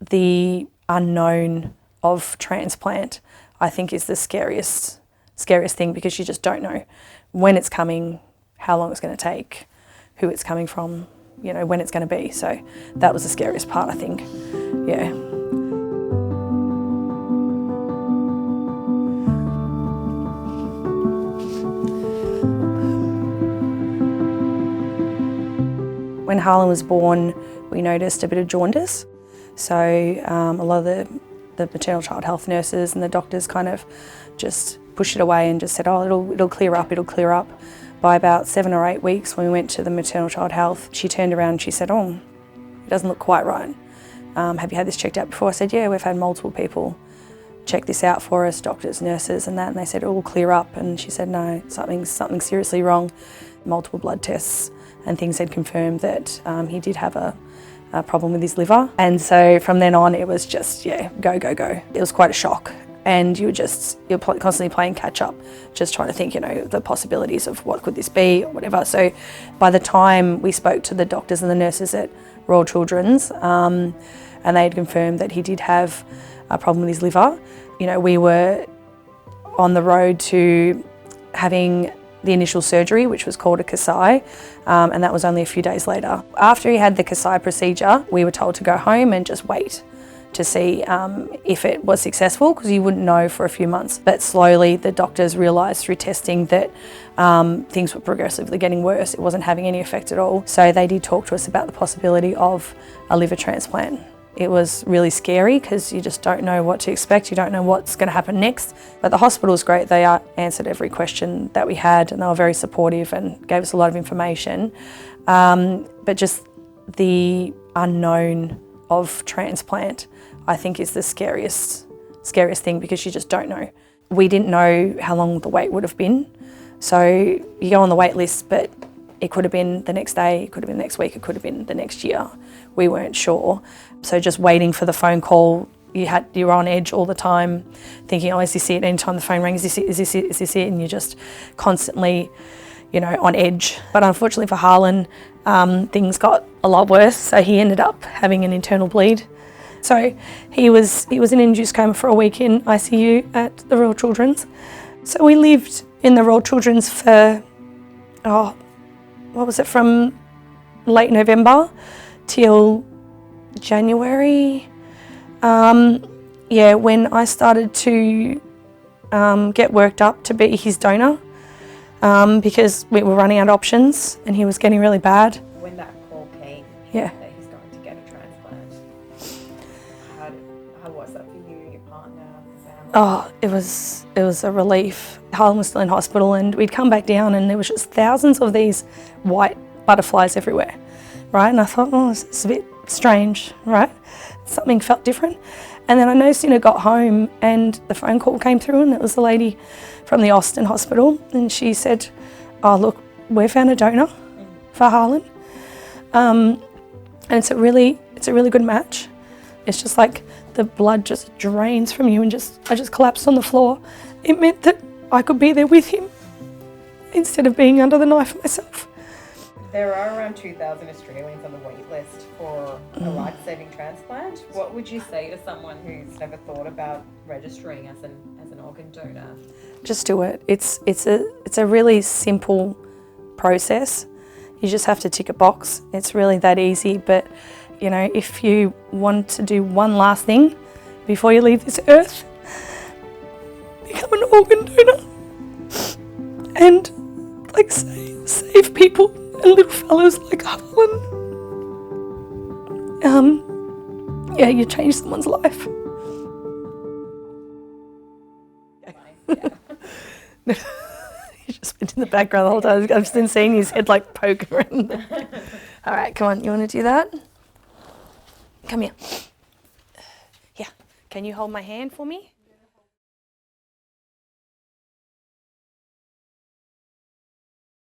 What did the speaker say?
the unknown of transplant, I think, is the scariest thing, because you just don't know when it's coming, how long it's going to take, who it's coming from, you know, when it's going to be. So that was the scariest part, I think. Yeah. When Harlen was born, we noticed a bit of jaundice. So a lot of the maternal child health nurses and the doctors kind of just pushed it away and just said, oh, it'll clear up, it'll clear up. By about 7 or 8 weeks, when we went to the maternal child health, she turned around and she said, oh, it doesn't look quite right. Have you had this checked out before? I said, yeah, we've had multiple people check this out for us, doctors, nurses and that, and they said, it will clear up. And she said, no, something's seriously wrong. Multiple blood tests and things had confirmed that he did have a problem with his liver. And so from then on, it was just, yeah, go, go, go. It was quite a shock. And you're constantly playing catch up, just trying to think, you know, the possibilities of what could this be or whatever. So by the time we spoke to the doctors and the nurses at Royal Children's, and they had confirmed that he did have a problem with his liver, you know, we were on the road to having the initial surgery, which was called a Kasai, and that was only a few days later. After he had the Kasai procedure, we were told to go home and just wait to see if it was successful, because you wouldn't know for a few months. But slowly the doctors realised through testing that things were progressively getting worse. It wasn't having any effect at all. So they did talk to us about the possibility of a liver transplant. It was really scary because you just don't know what to expect, you don't know what's going to happen next. But the hospital was great, they answered every question that we had and they were very supportive and gave us a lot of information. But just the unknown of transplant, I think, is the scariest thing, because you just don't know. We didn't know how long the wait would have been. So you go on the wait list, but it could have been the next day, it could have been next week, it could have been the next year. We weren't sure. So just waiting for the phone call, you were on edge all the time, thinking, oh, is this it? Anytime the phone rings, is this it? And you're just constantly, you know, on edge. But unfortunately for Harlen, things got a lot worse. So he ended up having an internal bleed. So he was in induced coma for a week in ICU at the Royal Children's. So we lived in the Royal Children's for, from late November till January. When I started to get worked up to be his donor, because we were running out of options and he was getting really bad. When that call came, yeah, that he's going to get a transplant, how was that for you, your partner, family? Oh, it was a relief. Harlen was still in hospital and we'd come back down and there was just thousands of these white butterflies everywhere, right? And I thought, oh, it's a bit strange, right? Something felt different. And then I no sooner got home and the phone call came through, and it was the lady from the Austin hospital, and she said, oh look, we found a donor for Harlen. And it's a really good match. It's just like the blood just drains from you, and I just collapsed on the floor. It meant that I could be there with him instead of being under the knife myself. There are around 2,000 Australians on the wait list for a life-saving transplant. What would you say to someone who's never thought about registering as an organ donor? Just do it. It's a really simple process. You just have to tick a box. It's really that easy. But you know, if you want to do one last thing before you leave this earth, become an organ donor and save people. And little fellows like Harlen. You change someone's life. Yeah. He's just been in the background the whole time. I've just been seeing his head like poke around. All right, come on, you want to do that? Come here. Yeah, can you hold my hand for me?